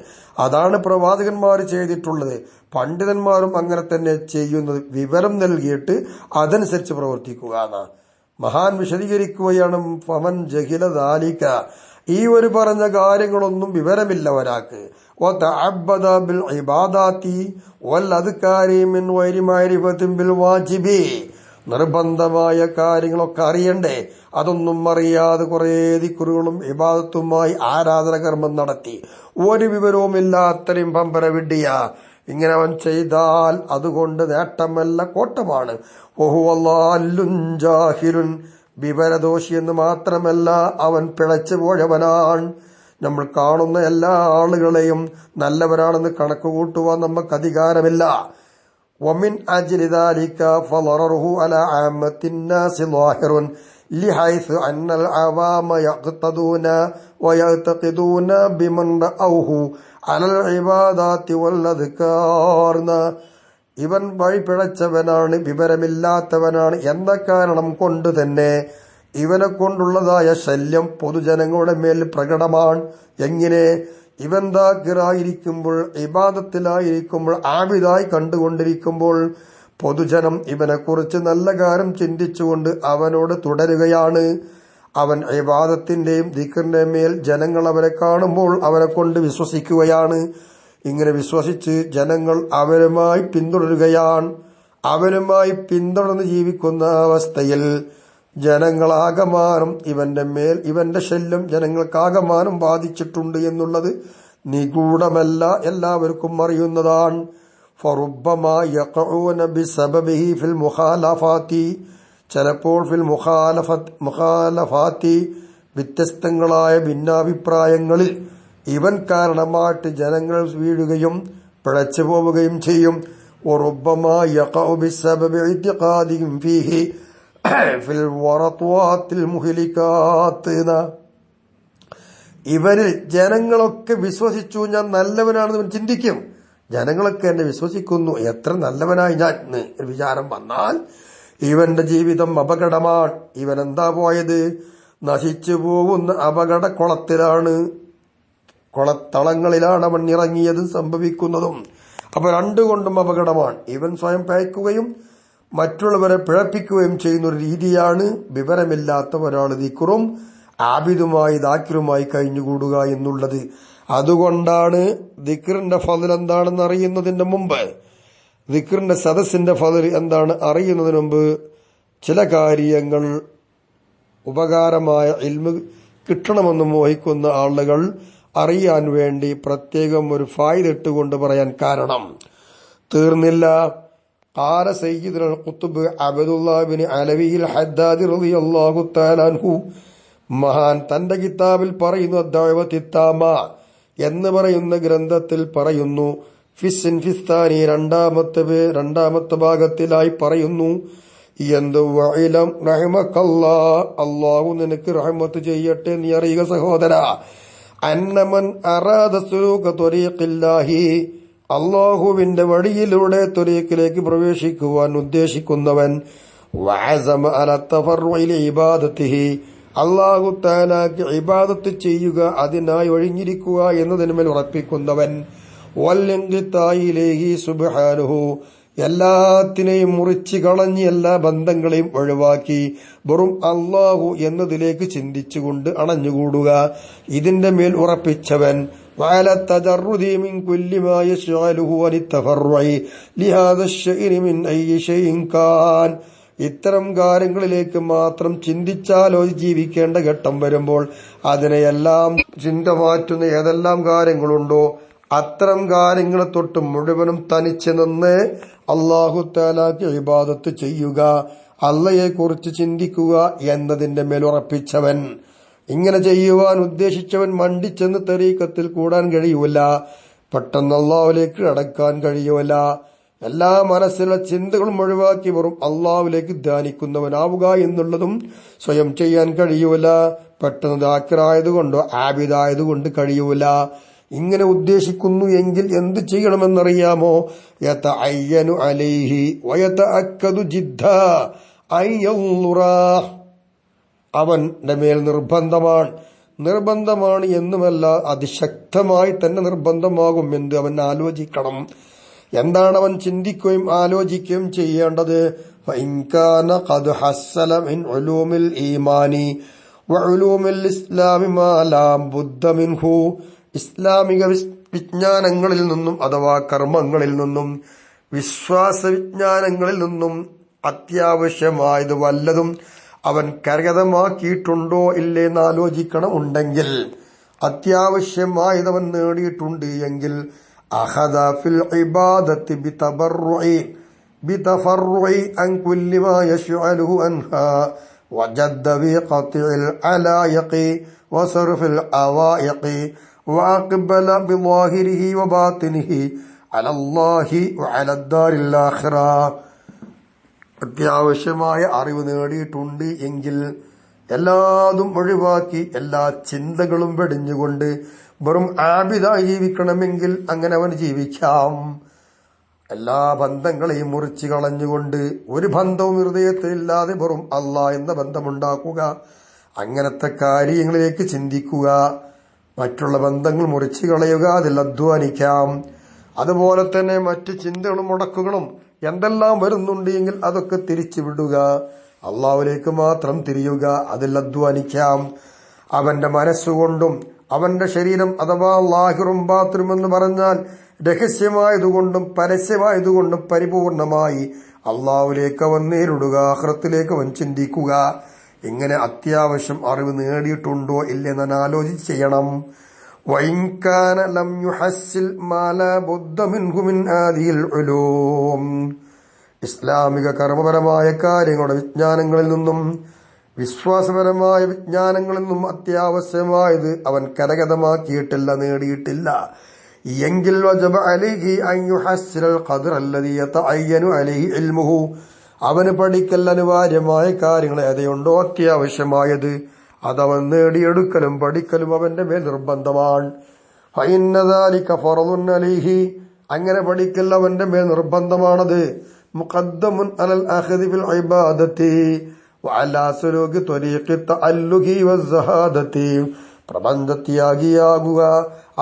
അതാണ് പ്രവാചകന്മാർ ചെയ്തിട്ടുള്ളത്. പണ്ഡിതന്മാരും അങ്ങനെ തന്നെ ചെയ്യുന്നത്. വിവരം നൽകിയിട്ട് അതനുസരിച്ച് പ്രവർത്തിക്കുക എന്നാ. മഹാൻ വിശദീകരിക്കുകയാണ്, ഫമൻ ജഹില ദാലിക, ഈ ഒരു പറഞ്ഞ കാര്യങ്ങളൊന്നും വിവരമില്ല ഒരാൾക്ക്, വതഅബ്ബദ ബിൽ ഇബാദാതി വൽ അദ്കാരി മിൻ ഗൈരി മഅരിഫത്തിൻ ബിൽ വാജിബി, നിർബന്ധമായ കാര്യങ്ങളൊക്കെ അറിയണ്ടേ, അതൊന്നും അറിയാതെ കുറെ ദിക്റുകളും ഇബാദത്തുമായി ആരാധന കർമ്മം നടത്തി ഒരു വിവരവുമില്ലാത്തരും പമ്പര വിഡ്ഢിയ. ഇങ്ങനെ അവൻ ചെയ്താൽ അതുകൊണ്ട് നേട്ടമല്ല കോട്ടമാണ്. വഹുവല്ലാലുൻ ജാഹിലുൻ, വിവരദോഷി എന്ന് മാത്രമല്ല അവൻ പിഴച്ചു പോയവനാണ്. നമ്മൾ കാണുന്ന എല്ലാ ആളുകളെയും നല്ലവരാണെന്ന് കണക്ക് കൂട്ടുവാൻ നമുക്ക് അധികാരമില്ല. ومن أجل ذلك فضرره على عامة الناس ظاهر لحيث أن العوام يقتدون ويعتقدون بمن رأوه على العبادات والأذكار. ഇവൻ വഴി പിഴച്ചവനാണ്, വിവരമില്ലാത്തവനാണ് എന്ന കാരണം കൊണ്ട് തന്നെ ഇവനെ കൊണ്ടുള്ളതായ ശല്യം പൊതുജനങ്ങളുടെ മേൽ പ്രകടമാണ്. എങ്ങനെ? ഇവൻ ദാക്കിറായിരിക്കുമ്പോൾ, ഇബാദത്തിലായിരിക്കുമ്പോൾ, ആബിദായി കണ്ടുകൊണ്ടിരിക്കുമ്പോൾ പൊതുജനം ഇവനെക്കുറിച്ച് നല്ല കാര്യം ചിന്തിച്ചുകൊണ്ട് അവനോട് തുടരുകയാണ്. അവൻ ഇബാദത്തിന്റെയും ദിക്റിന്റെയും മേൽ ജനങ്ങൾ അവരെ കാണുമ്പോൾ അവനെ കൊണ്ട് വിശ്വസിക്കുകയാണ്. ഇങ്ങനെ വിശ്വസിച്ച് ജനങ്ങൾ അവരുമായി പിന്തുടരുകയാണ്. അവരുമായി പിന്തുടർന്ന് ജീവിക്കുന്ന അവസ്ഥയിൽ ജനങ്ങളാകമാനം ഇവന്റെ ശല്യം ജനങ്ങൾക്കാകമാനം ബാധിച്ചിട്ടുണ്ട് എന്നുള്ളത് നിഗൂഢമല്ല, എല്ലാവർക്കും അറിയുന്നതാണ്. ഫറുബ്ബമാ യഖഊന ബിസബബിഹി ഫിൽ മുഖാലഫാത്തി, ചിലപ്പോൾ ഫിൽ മുഖാലഫാത്തി വ്യത്യസ്തങ്ങളായ ഭിന്നാഭിപ്രായങ്ങളിൽ ഇവൻ കാരണമായിട്ട് ജനങ്ങൾ വീഴുകയും പിഴച്ചു പോവുകയും ചെയ്യും. വറുബ്ബമാ യഖഉ ബിസബബി ഇഅ്തിഖാദിഹിം ഫീഹി ഫിൽ വറത്വാത്തിൽ മുഹ്ലികാത്ത്. ഇവരിൽ ജനങ്ങളൊക്കെ വിശ്വസിച്ചു ഞാൻ നല്ലവനാണെന്ന് ഇവൻ ചിന്തിക്കും. ജനങ്ങളൊക്കെ എന്നെ വിശ്വസിക്കുന്നു, എത്ര നല്ലവനായി ഞാൻ എന്ന് ഒരു വിചാരം വന്നാൽ ഇവന്റെ ജീവിതം അപകടമാണ്. ഇവൻ എന്താ പോയത്? നശിച്ചു പോകുന്ന അപകട കുളത്തളങ്ങളിലാണ് അവൻ ഇറങ്ങിയതും സംഭവിക്കുന്നതും. അപ്പൊ രണ്ടുകൊണ്ടും അപകടമാണ്. ഇവൻ സ്വയം പയക്കുകയും മറ്റുള്ളവരെ പിഴപ്പിക്കുകയും ചെയ്യുന്ന ഒരു രീതിയാണ് വിവരമില്ലാത്ത ഒരാൾ ദിക്റും ആബിദുമായി ദാക്കിറുമായി കഴിഞ്ഞുകൂടുക എന്നുള്ളത്. അതുകൊണ്ടാണ് ദിക്റിന്റെ ഫള് എന്താണെന്ന് അറിയുന്നതിന്റെ മുമ്പ്, ദിക്റിന്റെ സദസ്സിന്റെ ഫള് എന്താണ് അറിയുന്നതിന് മുമ്പ് ചില കാര്യങ്ങൾ ഉപകാരമായ ഇൽമ് കിട്ടണമെന്ന് മോഹിക്കുന്ന ആളുകൾ അറിയാൻ വേണ്ടി പ്രത്യേകം ഒരു ഫായിദ ഇട്ടുകൊണ്ട് പറയാൻ കാരണം തീർന്നില്ല. ഖാല സയ്യിദുൽ ഖുത്ബ് അബ്ദുല്ലാഹ് ഇബ്നു അലവിൽ ഹദ്ദാദി റളിയല്ലാഹു തആല അൻഹു, മഹാൻ തന്റെ കിതാബിൽ പറയുന്നു, ദഅവത്തി താമ എന്ന് പറയുന്ന ഗ്രന്ഥത്തിൽ പറയുന്നു, ഫിസ്താനി രണ്ടാമത്തെ ഭാഗത്തിലായി പറയുന്നു, എന്ത് വഇലം റഹിമക്കല്ലാ, അല്ലാഹു നിനക്ക് റഹ്മത്ത് ചെയ്യട്ടെ, നീ അറിയുക സഹോദര, അന്നമൻ അറാദ സുലൂക ത്വരീഖില്ലാഹി, അല്ലാഹുവിന്റെ വഴിയിലൂടെ ത്വരീഖിലേക്ക് പ്രവേശിക്കുവാൻ ഉദ്ദേശിക്കുന്നവൻ, വഅസമ അല തഫർറുഇ ഇബാദത്തിഹി, അല്ലാഹു തആലക്ക് ഇബാദത്ത് ചെയ്യുക, അതിനായി ഒഴിഞ്ഞിരിക്കുക എന്നതിന്മേൽ ഉറപ്പിക്കുന്നവൻ, വൽഇൻഖിതാഇലൈഹി സുബ്ഹാനഹു, എല്ലാത്തിനെയും മുറിച്ചു കളഞ്ഞ് എല്ലാ ബന്ധങ്ങളെയും ഒഴിവാക്കി വെറും അല്ലാഹു എന്നതിലേക്ക് ചിന്തിച്ചുകൊണ്ട് അണഞ്ഞുകൂടുക, ഇതിന്റെ മേൽ ഉറപ്പിച്ചവൻ, വഅല തജറുദി മിൻ കുല്ലി മാ യശ്ഗലുഹു അനിത്തഫർറുഇ ലിഹാദ അശ്ശൈഇ മിൻ അയ്യി ശൈഇൻ കാൻ, ഇത്തരം കാര്യങ്ങളിലേക്ക് മാത്രം ചിന്തിച്ചാലോ ജീവിക്കേണ്ട ഘട്ടം വരുമ്പോൾ അതിനെയെല്ലാം ചിന്ത മാറ്റുന്ന ഏതെല്ലാം കാര്യങ്ങളുണ്ടോ അത്തരം കാര്യങ്ങളെ തൊട്ട് മുഴുവനും തനിച്ച് നിന്ന് അല്ലാഹു തആലക്ക് ഇബാദത്ത് ചെയ്യുക, അള്ളയെക്കുറിച്ച് ചിന്തിക്കുക എന്നതിന്റെ മേലുറപ്പിച്ചവൻ. ഇങ്ങനെ ചെയ്യുവാൻ ഉദ്ദേശിച്ചവൻ മണ്ടിച്ചെന്ന് തരീഖത്തിൽ കൂടാൻ കഴിയൂല, പെട്ടെന്ന് അള്ളാഹുവിലേക്ക് അടക്കാൻ കഴിയൂല. എല്ലാ മനസ്സിലുള്ള ചിന്തകളും ഒഴിവാക്കി വെറും അള്ളാഹുവിലേക്ക് ധ്യാനിക്കുന്നവനാവുക എന്നുള്ളതും സ്വയം ചെയ്യാൻ കഴിയൂല, പെട്ടെന്ന് ദാക്കിറായതുകൊണ്ടോ ആബിദായതുകൊണ്ട് കഴിയൂല. ഇങ്ങനെ ഉദ്ദേശിക്കുന്നു എങ്കിൽ എന്ത് ചെയ്യണമെന്നറിയാമോ? യതഅയ്യനു അലൈഹി വയതഅക്കദു ജിദ്ദാ അയ്യൻളുറ, അവന്റെ മേൽ നിർബന്ധമാണ് എന്നുമല്ല അതിശക്തമായി തന്നെ നിർബന്ധമാകും എന്ന് അവൻ ആലോചിക്കണം. എന്താണ് അവൻ ചിന്തിക്കുകയും ആലോചിക്കുകയും ചെയ്യേണ്ടത്? فإن كان قد حصل من علوم الإيمان وعلوم الإسلام ما لا بد منه ഇസ്ലാമിക വിജ്ഞാനങ്ങളിൽ നിന്നും അഥവാ കർമ്മങ്ങളിൽ നിന്നും വിശ്വാസ വിജ്ഞാനങ്ങളിൽ നിന്നും അത്യാവശ്യമായത് വല്ലതും അവൻ കരഗതമാക്കിയിട്ടുണ്ടോ ഇല്ലേന്ന് ആലോചിക്കണം. ഉണ്ടെങ്കിൽ അത്യാവശ്യമായതവൻ നേടിയിട്ടുണ്ട് എങ്കിൽ അഖദ ഫിൽ ഇബാദത്തി ബിതഫർറുഇ അൻ കുല്ലി മാ യശ്അലുഹു അൻഹാ വജദ്ദ ബി ഖത്ഇൽ അലായിഖി വസർഫിൽ അവായിഖി വഅഖ്ബല ബിളാഹിരിഹി വബാതിനിഹി അലല്ലാഹി വഅലദ്ദാരിൽ ആഖിറ. അത്യാവശ്യമായ അറിവ് നേടിയിട്ടുണ്ട് എങ്കിൽ എല്ലാതും ഒഴിവാക്കി എല്ലാ ചിന്തകളും വെടിഞ്ഞുകൊണ്ട് വെറും ആബിദായി ജീവിക്കണമെങ്കിൽ അങ്ങനെ അവൻ ജീവിക്കാം. എല്ലാ ബന്ധങ്ങളെയും മുറിച്ചു കളഞ്ഞുകൊണ്ട് ഒരു ബന്ധവും ഹൃദയത്തിലില്ലാതെ വെറും അല്ലാഹ് എന്ന ബന്ധമുണ്ടാക്കുക. അങ്ങനത്തെ കാര്യങ്ങളിലേക്ക് ചിന്തിക്കുക. മറ്റുള്ള ബന്ധങ്ങൾ മുറിച്ചു കളയുക, അതിൽ അധ്വാനിക്കാം. അതുപോലെ തന്നെ മറ്റു ചിന്തകളും മുടക്കുകളും എന്തെല്ലാം വരുന്നുണ്ട് എങ്കിൽ അതൊക്കെ തിരിച്ചു വിടുക. അള്ളാഹുവിലേക്ക് മാത്രം തിരിയുക, അതിൽ അധ്വാനിക്കാം. അവന്റെ മനസ്സുകൊണ്ടും അവന്റെ ശരീരം അഥവാ ലാഹിറും ബാത്തിനും എന്ന് പറഞ്ഞാൽ രഹസ്യമായതുകൊണ്ടും പരസ്യമായതുകൊണ്ടും പരിപൂർണമായി അള്ളാഹുവിലേക്ക് അവൻ നേരിടുക, ആഖിറത്തിലേക്ക് അവൻ ചിന്തിക്കുക. ഇങ്ങനെ അത്യാവശ്യം അറിവ് നേടിയിട്ടുണ്ടോ ഇല്ലെന്ന് ആലോചിച്ച് ചെയ്യണം. വഇൻ കാന ലം യുഹസ്സിൽ മാ ലാ ബുദ്ദ മിൻഹു മിൻ ഹാദിഹിൽ ഉലൂം. ഇസ്ലാമിക കർമ്മപരമായ കാര്യങ്ങളുടെ വിജ്ഞാനങ്ങളിൽ നിന്നും വിശ്വാസപരമായ വിജ്ഞാനങ്ങളിൽ നിന്നും അത്യാവശ്യമായത് അവൻ കരഗതമാക്കിയിട്ടില്ല, നേടിയിട്ടില്ല എങ്കിൽ വജബ അലൈഹി അൻ യുഹസ്സിൽ ഖദ്ർ അല്ലദീ യതഅയ്യനു അലൈഹി ഇൽമുഹു. അവന് പഠിക്കൽ അനിവാര്യമായ കാര്യങ്ങൾ ഏതെയുണ്ടോ അത്യാവശ്യമായത് അതവൻ നേടിയെടുക്കലും പഠിക്കലും അവന്റെ മേൽ നിർബന്ധമാണ്. ഫഇന്ന ദാലിക ഫർളുൻ അലൈഹി. അങ്ങനെ പഠിക്കൽ അവന്റെ മേൽ നിർബന്ധമാണത്. മുഖദ്ദമുൻ അലൽ അഖദി ബിൽ ഇബാദത്തി വഅലാ സുലൂകി ത്വരീഖി തഅല്ലുഖി വസ്സഹാദത്തി. പ്രബന്ധത്യാഗിയാകുക,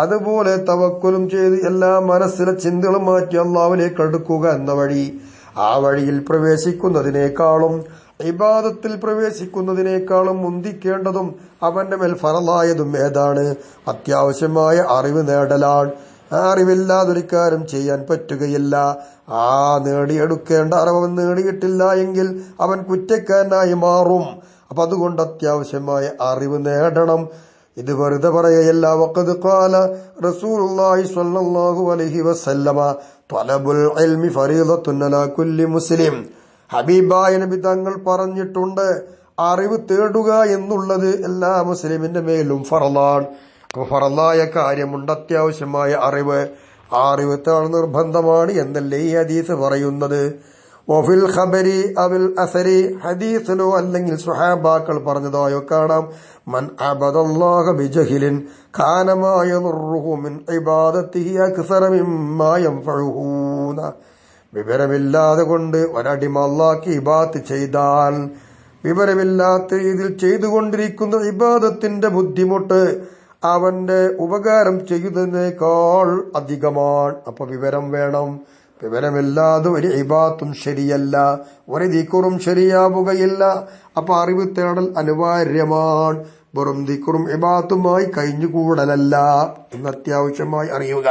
അതുപോലെ തവക്കുലും ചെയ്ത് എല്ലാ മനസ്സിലെ ചിന്തകളും മാറ്റി അല്ലാഹുവിലേക്ക് അടുക്കുക എന്ന വഴി. ആ വഴിയിൽ പ്രവേശിക്കുന്നതിനേക്കാളും ഇബാദത്തിൽ പ്രവേശിക്കുന്നതിനേക്കാളും മുന്തിക്കേണ്ടതും അവന്റെ മേൽ ഫറലായതും ഏതാണ്? അത്യാവശ്യമായ അറിവ് നേടലാണ്. ആ അറിവില്ലാതൊരു കാര്യം ചെയ്യാൻ പറ്റുകയില്ല. ആ നേടിയെടുക്കേണ്ട അറിവ് നേടിയിട്ടില്ല എങ്കിൽ അവൻ കുറ്റക്കാരനായി മാറും. അപ്പൊ അതുകൊണ്ട് അത്യാവശ്യമായ അറിവ് നേടണം. ഇത് വെറുതെ പറയല്ല. വഖദ് ഖാല റസൂലുള്ളാഹി സ്വല്ലല്ലാഹു അലൈഹി വസല്ലമ ത്വലബുൽ ഇൽമി ഫരീദത്തുൻ അലാ കുല്ലി മുസ്ലിം. ഹബീബായ നബി തങ്ങൾ പറഞ്ഞിട്ടുണ്ട്, അറിവ് തേടുക എന്നുള്ളത് എല്ലാ മുസ്ലിമിന്റെ മേലും ഫറലാണ്. അപ്പൊ ഫറലായ കാര്യമുണ്ട്, അത്യാവശ്യമായ അറിവ്. ആ അറിവ് നിർബന്ധമാണ് എന്നല്ലേ ഈ ഹദീസ് പറയുന്നത്. വഫിൽ ഖബരി അവിൽ അസരി, ഹദീസിലോ അല്ലെങ്കിൽ സ്വഹാബാക്കൾ പറഞ്ഞതായോ കാണാം, മൻ അബദല്ലാഹ ബിജഹിലിൻ കാന മാ യദുറുഹു മിൻ ഇബാദത്തിഹി അക്സറ മിമ്മാ യൻഫഉഹു. വിവരമില്ലാതെ കൊണ്ട് ഒരടിമ അല്ലാഹ്ക്ക് ഇബാദത്ത് ചെയ്താൽ വിവരമില്ലാത്ത രീതിയിൽ ചെയ്തുകൊണ്ടിരിക്കുന്ന ഇബാദത്തിന്റെ ബുദ്ധിമുട്ട് അവന്റെ ഉപകാരം ചെയ്യുന്നതിനേക്കാൾ അധികമാണ്. അപ്പൊ വിവരം വേണം. വിവരമില്ലാതെ ഒരു ഇബാദത്തും ശരിയല്ല, ഒരു ദിക്റും ശരിയാവുകയില്ല. അപ്പൊ അറിവ് തേടൽ അനിവാര്യമാണ്. വെറും ദിക്റും ഇബാദത്തുമായി കഴിഞ്ഞുകൂടലല്ല എന്ന് അത്യാവശ്യമായി അറിയുക.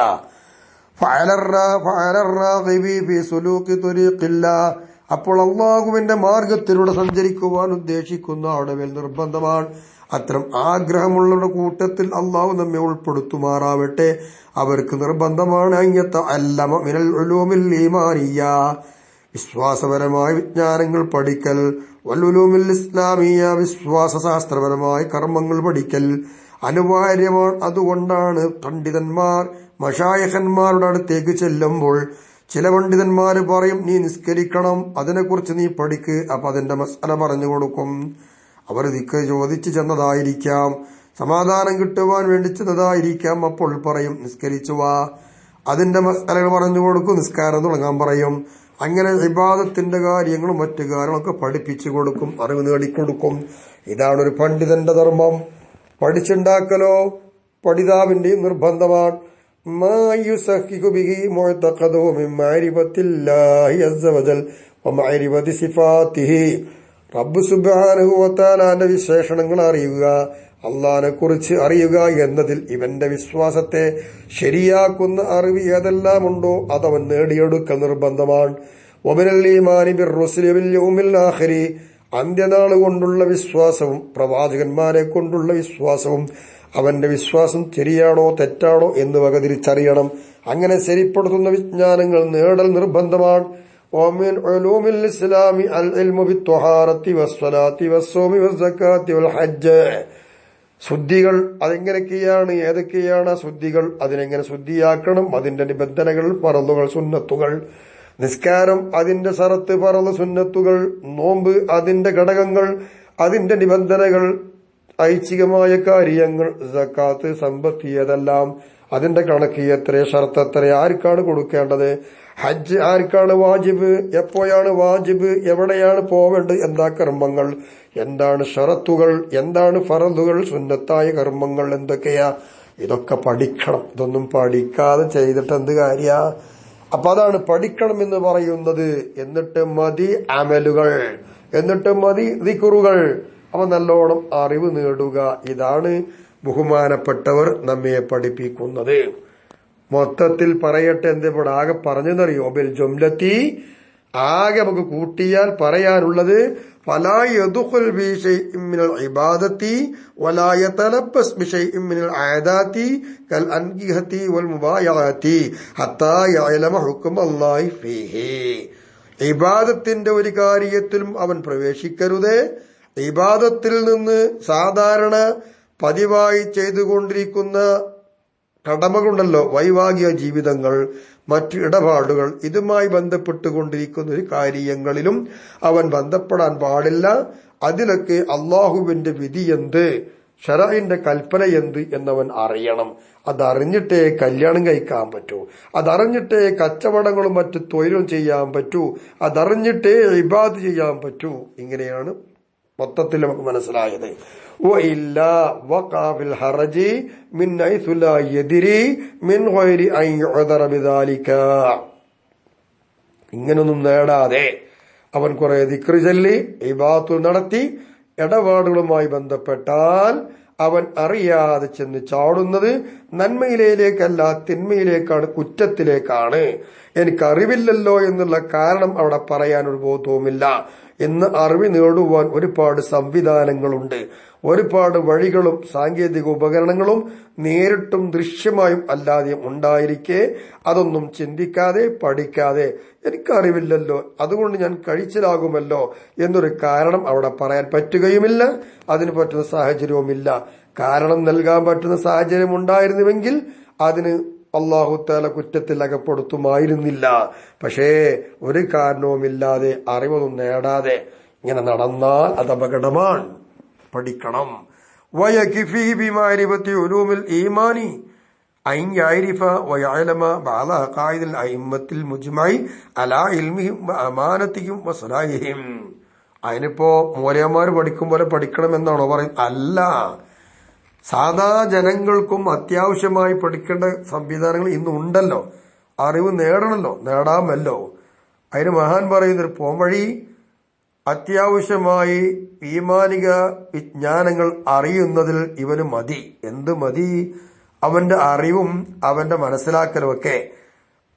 അപ്പോൾ അള്ളാഹുവിന്റെ മാർഗത്തിലൂടെ സഞ്ചരിക്കുവാൻ ഉദ്ദേശിക്കുന്ന ആളുകൾ നിർബന്ധമാണ്. അത്തരം ആഗ്രഹമുള്ളവരുടെ കൂട്ടത്തിൽ അള്ളാഹു നമ്മെ ഉൾപ്പെടുത്തുമാറാവട്ടെ. അവർക്ക് നിർബന്ധമാണ് അയ്യത്ത അല്ലമ മിനൽ ഉലൂമിൽ ഈമാനിയ്യ, വിശ്വാസപരമായ വിജ്ഞാനങ്ങൾ പഠിക്കൽ, വലുലൂമിൽ ഇസ്ലാമിയ, വിശ്വാസശാസ്ത്രപരമായ കർമ്മങ്ങൾ പഠിക്കൽ അനിവാര്യമാണ്. അതുകൊണ്ടാണ് പണ്ഡിതന്മാർ മശായിഖന്മാരുടെ അടുത്തേക്ക് ചെല്ലുമ്പോൾ ചില പണ്ഡിതന്മാര് പറയും, നീ നിസ്കരിക്കണം, അതിനെക്കുറിച്ച് നീ പഠിക്ക്. അപ്പൊ അതിന്റെ മസ്അല പറഞ്ഞു കൊടുക്കും. അവർ ദിക്ർ ചോദിച്ചു ചെന്നതായിരിക്കാം, സമാധാനം കിട്ടുവാൻ വേണ്ടി ചെന്നതായിരിക്കാം. അപ്പോൾ പറയും നിസ്കരിച്ചുവാ, അതിന്റെ മസ്അലകൾ പറഞ്ഞു കൊടുക്കും, നിസ്കാരം തുടങ്ങാൻ പറയും. അങ്ങനെ ഇബാദത്തിന്റെ കാര്യങ്ങളും മറ്റു കാര്യങ്ങളൊക്കെ പഠിപ്പിച്ചു കൊടുക്കും, അറിവ് നേടിക്കൊടുക്കും. ഇതാണ് ഒരു പണ്ഡിതന്റെ ധർമ്മം. പഠിച്ചുണ്ടാക്കലോ പഠിതാവിന്റെയും നിർബന്ധമാണ്. വമഅരിഫതി സിഫാത്തിഹി, റബ്ബ് സുബ്ഹാനഹു വ തആലാന്റെ വിശേഷണങ്ങൾ അറിയുക, അള്ളാഹിനെ കുറിച്ച് അറിയുക എന്നതിൽ ഇവന്റെ വിശ്വാസത്തെ ശരിയാക്കുന്ന അറിവ് ഏതെല്ലാം ഉണ്ടോ അതവൻ നേടിയെടുക്കൽ നിർബന്ധമാണ്. വമിനൽ ഈമാനി ബിർറുസുലി വൽ യൗമിൽ ആഖിരി, അന്ത്യനാൾ കൊണ്ടുള്ള വിശ്വാസവും പ്രവാചകന്മാരെ കൊണ്ടുള്ള വിശ്വാസവും അവന്റെ വിശ്വാസം ശരിയാണോ തെറ്റാണോ എന്ന് വകതിരിച്ചറിയണം. അങ്ങനെ ശരിപ്പെടുത്തുന്ന വിജ്ഞാനങ്ങൾ നേടൽ നിർബന്ധമാണ്. വമിൻ ഉലൂമിൽ ഇസ്ലാമി അൽ ഇൽമു ബിത്വഹാറത്തി വസ്സലാത്തി വസ്സൗമി വസ്സകാത്തി വൽ ഹജ്ജ്, ശുദ്ധികൾ അതെങ്ങനെയൊക്കെയാണ്, ഏതൊക്കെയാണ് ശുദ്ധികൾ, അതിനെങ്ങനെ ശുദ്ധിയാക്കണം, അതിന്റെ നിബന്ധനകൾ, ഫറളുകൾ, സുന്നത്തുകൾ, നിസ്കാരം അതിന്റെ ശറത്ത്, ഫറള്, സുന്നത്തുകൾ, നോമ്പ് അതിന്റെ ഘടകങ്ങൾ, അതിന്റെ നിബന്ധനകൾ, ഐച്ഛികമായ കാര്യങ്ങൾ, സക്കാത്ത്, സമ്പത്ത് ഏതെല്ലാം, അതിന്റെ കണക്ക് എത്ര, ഷർത്ത് എത്ര, ആർക്കാണ് കൊടുക്കേണ്ടത്, ഹജ്ജ് ആർക്കാണ് വാജിബ്, എപ്പോഴാണ് വാജിബ്, എവിടെയാണ് പോവേണ്ടത്, എന്താ കർമ്മങ്ങൾ, എന്താണ് ഷറത്തുകൾ, എന്താണ് ഫറലുകൾ, സുന്നത്തായ കർമ്മങ്ങൾ എന്തൊക്കെയാ, ഇതൊക്കെ പഠിക്കണം. ഇതൊന്നും പഠിക്കാതെ ചെയ്തിട്ട് എന്ത് കാര്യ? അപ്പൊ അതാണ് പഠിക്കണം എന്ന് പറയുന്നത്. എന്നിട്ട് മതി അമലുകൾ, എന്നിട്ട് മതി ദിക്റുകൾ. അപ്പൊ നല്ലോണം അറിവ് നേടുക. ഇതാണ് ബഹുമാനപ്പെട്ടവർ നമ്മെ പഠിപ്പിക്കുന്നത്. മൊത്തത്തിൽ പറയട്ടെ, എന്തിവിടെ ആകെ പറഞ്ഞെന്നറിയോ? ബിൽ ജുംലത്തി, ആകെ നമുക്ക് കൂട്ടിയാൽ പറയാനുള്ളത് ഫലാ യദ്ഖുൽ ബി ശൈഇൻ മിനൽ ഇബാദത്തി വലാ യതലബ്ബസ് ബി ശൈഇൻ മിനൽ ആദാതി കൽ അൻകിഹതി വൽ മുബായഅതി ഹത്താ യഅലമ ഹുക്മ അല്ലാഹി ഫീഹി. ഇബാദത്തിന്റെ ഒരു കാര്യത്തിലും അവൻ പ്രവേശിക്കരുത്. ഇബാദത്തിൽ നിന്ന് സാധാരണ പതിവായി ചെയ്തുകൊണ്ടിരിക്കുന്ന കടമകളുണ്ടല്ലോ, വൈവാഹിക ജീവിതങ്ങൾ, മറ്റു ഇടപാടുകൾ, ഇതുമായി ബന്ധപ്പെട്ടുകൊണ്ടിരിക്കുന്ന ഒരു കാര്യങ്ങളിലും അവൻ ബന്ധപ്പെടാൻ പാടില്ല. അതിലൊക്കെ അള്ളാഹുവിന്റെ വിധി എന്ത്, ശറഇന്റെ കൽപ്പന എന്ത് എന്നവൻ അറിയണം. അതറിഞ്ഞിട്ടേ കല്യാണം കഴിക്കാൻ പറ്റൂ, അതറിഞ്ഞിട്ടേ കച്ചവടങ്ങളും മറ്റു തൊഴിലും ചെയ്യാൻ പറ്റൂ, അതറിഞ്ഞിട്ടേ ഇബാദത്ത് ചെയ്യാൻ പറ്റൂ. ഇങ്ങനെയാണ് മൊത്തത്തിൽ നമുക്ക് മനസ്സിലായത്. ഇങ്ങനൊന്നും നേടാതെ അവൻ കുറെ ദിക്ർ ചൊല്ലി ഇബാദത്ത് നടത്തി ഇടപാടുകളുമായി ബന്ധപ്പെട്ടാൽ അവൻ അറിയാതെ ചെന്ന് ചാടുന്നത് നന്മയിലേക്കല്ല, തിന്മയിലേക്കാണ്, കുറ്റത്തിലേക്കാണ്. എനിക്കറിവില്ലല്ലോ എന്നുള്ള കാരണം അവിടെ പറയാനൊരു ബോധവുമില്ല. ഇന്ന് അറിവ് നേടുവാൻ ഒരുപാട് സംവിധാനങ്ങളുണ്ട്, ഒരുപാട് വഴികളും സാങ്കേതിക ഉപകരണങ്ങളും നേരിട്ടും ദൃശ്യമായും അല്ലാതെയും ഉണ്ടായിരിക്കെ അതൊന്നും ചിന്തിക്കാതെ പഠിക്കാതെ എനിക്കറിവില്ലല്ലോ അതുകൊണ്ട് ഞാൻ കഴിച്ചിലാകുമല്ലോ എന്നൊരു കാരണം അവിടെ പറയാൻ പറ്റുകയുമില്ല. അതിന് പറ്റുന്ന സാഹചര്യവുമില്ല. കാരണം നൽകാൻ പറ്റുന്ന സാഹചര്യം ഉണ്ടായിരുന്നുവെങ്കിൽ അതിന് അള്ളാഹു തആല കുറ്റത്തിൽ അകപ്പെടുത്തുമായിരുന്നില്ല. പക്ഷേ ഒരു കാരണവുമില്ലാതെ അറിവൊന്നും നേടാതെ ഇങ്ങനെ നടന്നാൽ അത് അപകടമാണ്. പഠിക്കണം. വയകിഫി ബിമാരിഫത്തി ഉലൂമിൽ ഈമാനി അൻ യഅരിഫ വയഅലമ ബഅദ അഖായിദിൽ അഇമ്മത്തിൽ മുജ്മഇ അലാ ഇൽമിഹിം വഅമാനതിഹിം വസലാഹിഹിം. അതിനിപ്പോ മൂലയന്മാർ പഠിക്കും പോലെ പഠിക്കണമെന്നാണോ പറയുന്നത്? അല്ല, സാധാ ജനങ്ങൾക്കും അത്യാവശ്യമായി പഠിക്കേണ്ട സംവിധാനങ്ങൾ ഇന്നുണ്ടല്ലോ. അറിവ് നേടണമല്ലോ, നേടാമല്ലോ. അതിന് മഹാൻ പറയുന്നൊരു പോംവഴി അത്യാവശ്യമായി ഈമാനിക വിജ്ഞാനങ്ങൾ അറിയുന്നതിൽ ഇവന് മതി. എന്ത് മതി? അവന്റെ അറിവും അവന്റെ മനസ്സിലാക്കലും ഒക്കെ.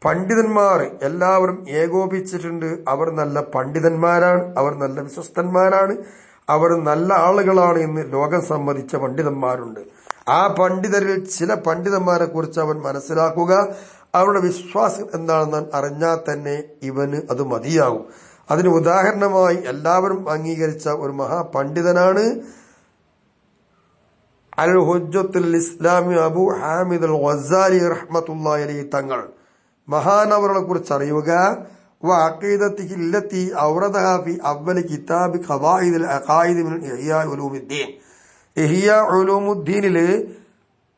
പണ്ഡിതന്മാർ എല്ലാവരും ഏകോപിച്ചിട്ടുണ്ട്. അവർ നല്ല പണ്ഡിതന്മാരാണ്, അവർ നല്ല വിശ്വസ്തന്മാരാണ്, അവർ നല്ല ആളുകളാണ് എന്ന് ലോകം സമ്മതിച്ച പണ്ഡിതന്മാരുണ്ട്. ആ പണ്ഡിതരിൽ ചില പണ്ഡിതന്മാരെ കുറിച്ച് അവൻ മനസ്സിലാക്കുക. അവരുടെ വിശ്വാസം എന്താണെന്ന് അറിഞ്ഞാൽ തന്നെ ഇവന് അത് മതിയാകും. അതിന് ഉദാഹരണമായി എല്ലാവരും അംഗീകരിച്ച ഒരു മഹാപണ്ഡിതനാണ് അൽ ഹുജ്ജത്തുൽ ഇസ്ലാമി അബു ഹാമിദ് അൽ ഗസാലി റഹ്മത്തുള്ളാഹി അലൈഹി തങ്ങൾ. മഹാനവറുകളെ കുറിച്ച് അറിയുക. വഅഖീദത്തിഹി അല്ലതി ഔറദഹാ ഫി അവ്വൽ കിതാബ് ഖവായിദുൽ അഖായിദ് മിൻ ഇഹ്യാ ഉലൂമുദ്ദീൻ. ഇഹ്യാ ഉലൂമുദ്ദീനിലെ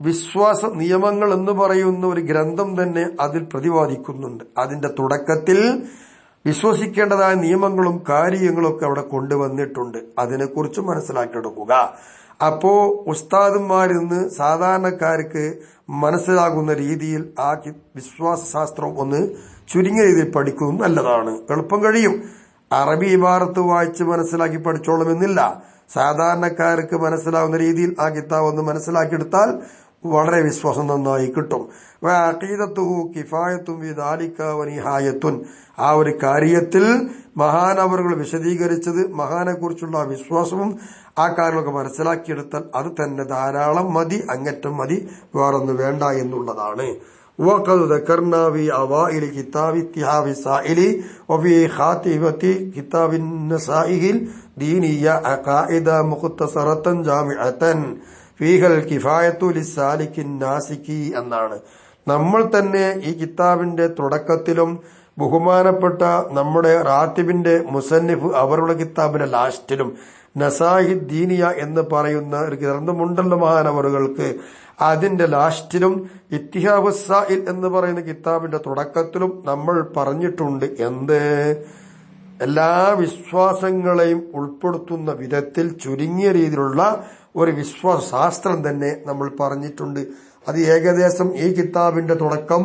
വിശ്വാസ നിയമങ്ങൾ എന്ന് പറയുന്ന ഒരു ഗ്രന്ഥം തന്നെ അതിൽ പ്രതിപാദിക്കുന്നുണ്ട്. അതിന്റെ തുടക്കത്തിൽ വിശ്വസിക്കേണ്ടതായ നിയമങ്ങളും കാര്യങ്ങളും ഒക്കെ അവിടെ കൊണ്ടുവന്നിട്ടുണ്ട്. അതിനെക്കുറിച്ച് മനസ്സിലാക്കിയെടുക്കുക. അപ്പോ ഉസ്താദന്മാരിൽ നിന്ന് സാധാരണക്കാർക്ക് മനസ്സിലാകുന്ന രീതിയിൽ ആ വിശ്വാസ ശാസ്ത്രം ഒന്ന് ചുരുങ്ങിയ രീതിയിൽ പഠിക്കുന്നത് നല്ലതാണ്. എളുപ്പം കഴിയും. അറബി ഇബാറത്ത് വായിച്ച് മനസ്സിലാക്കി പഠിച്ചോളുമെന്നില്ല. സാധാരണക്കാർക്ക് മനസ്സിലാവുന്ന രീതിയിൽ ആ കിതാബ് ഒന്ന് മനസ്സിലാക്കിയെടുത്താൽ വളരെ വിശ്വാസം നന്നായി കിട്ടും. അഖീദത്തുഹു കിഫായത്തും വിദാലിക വനിഹായത്തുൻ. ആ ഒരു കാര്യത്തിൽ മഹാനവറുകൾ വിശദീകരിച്ചത് മഹാനെ കുറിച്ചുള്ള വിശ്വാസവും ആ കാര്യങ്ങളൊക്കെ മനസ്സിലാക്കിയെടുത്താൽ അത് തന്നെ ധാരാളം മതി, അങ്ങറ്റം മതി, വേറൊന്നും വേണ്ട എന്നുള്ളതാണ്. وقد ذكرنا في أوائل كتاب اتحاف السائل وفي خاتمة كتاب النصائح الدينية عقائد مختصرة جامعة فيها الكفاية للسالك الناسك എന്നാണ്. നമ്മൾ തന്നെ ഈ കിതാബിന്റെ തുടക്കത്തിലും ബഹുമാനപ്പെട്ട നമ്മുടെ റാത്തിബിന്റെ മുസന്നിഫ് അവരുടെ കിതാബിന്റെ ലാസ്റ്റിലും നസായിഹ് ദീനിയ എന്ന് പറയുന്ന ഒരു ഗ്രന്ഥമുണ്ടല്ലോ മഹാനവറുകൾക്ക്, അതിന്റെ ലാസ്റ്റിലും ഇത്തിഹാഫ് സായിൽ എന്ന് പറയുന്ന കിതാബിന്റെ തുടക്കത്തിലും നമ്മൾ പറഞ്ഞിട്ടുണ്ട്. എന്ത്? എല്ലാ വിശ്വാസങ്ങളെയും ഉൾപ്പെടുത്തുന്ന വിധത്തിൽ ചുരുങ്ങിയ രീതിയിലുള്ള ഒരു വിശ്വാസശാസ്ത്രം തന്നെ നമ്മൾ പറഞ്ഞിട്ടുണ്ട്. അത് ഏകദേശം ഈ കിതാബിന്റെ തുടക്കം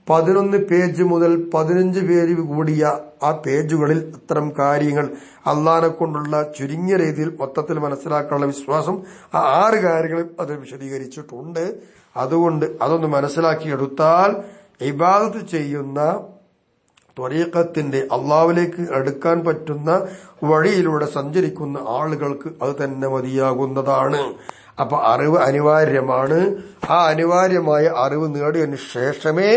11 പേജ് മുതൽ 15 പേജ് കൂടിയ ആ പേജുകളിൽ ഇത്തരം കാര്യങ്ങൾ അള്ളാഹിനെ കൊണ്ടുള്ള ചുരുങ്ങിയ രീതിയിൽ മൊത്തത്തിൽ മനസ്സിലാക്കാനുള്ള വിശ്വാസം ആ 6 കാര്യങ്ങളും അത് വിശദീകരിച്ചിട്ടുണ്ട്. അതുകൊണ്ട് അതൊന്ന് മനസ്സിലാക്കിയെടുത്താൽ ഇബാദത്ത് ചെയ്യുന്ന ത്വരീഖത്തിന്റെ അള്ളാഹുവിലേക്ക് അടുക്കാൻ പറ്റുന്ന വഴിയിലൂടെ സഞ്ചരിക്കുന്ന ആളുകൾക്ക് അത് തന്നെ മതിയാകുന്നതാണ്. അപ്പൊ അറിവ് അനിവാര്യമാണ്. ആ അനിവാര്യമായ അറിവ് നേടിയതിനു ശേഷമേ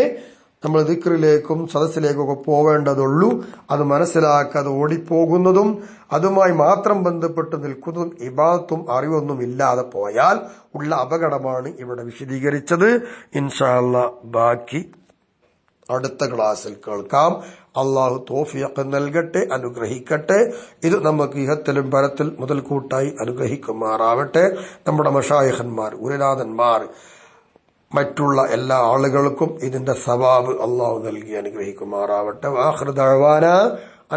നമ്മൾ ദിക്റിലേക്കും സദസ്സിലേക്കൊക്കെ പോവേണ്ടതുള്ളൂ. അത് മനസ്സിലാക്കാതെ ഓടിപ്പോകുന്നതും അതുമായി മാത്രം ബന്ധപ്പെട്ട് നിൽക്കുന്നതും ഇബാദത്തും അറിവൊന്നും ഇല്ലാതെ പോയാൽ ഉള്ള അപകടമാണ് ഇവിടെ വിശദീകരിച്ചത്. ഇൻഷാ അല്ലാഹ് ബാക്കി അടുത്ത ക്ലാസ്സിൽ കേൾക്കാം. അള്ളാഹു തൗഫീഖ് നൽകട്ടെ, അനുഗ്രഹിക്കട്ടെ. ഇത് നമുക്ക് ഇഹത്തിലും പരത്തിൽ മുതൽക്കൂട്ടായി അനുഗ്രഹിക്കുമാറാവട്ടെ. നമ്മുടെ മശായിഖന്മാർ, ഗുരുനാഥന്മാർ, മറ്റുള്ള എല്ലാ ആളുകൾക്കും ഇതിന്റെ സവാബ് അള്ളാഹു നൽകി അനുഗ്രഹിക്കുമാറാവട്ടെ. ആഖിറു ദഅ്വാനാ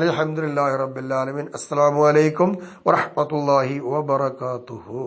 അൽഹംദുലില്ലാഹി റബ്ബിൽ ആലമീൻ. അസ്സലാമു അലൈക്കും വറഹ്മത്തുള്ളാഹി വബറകാതുഹു.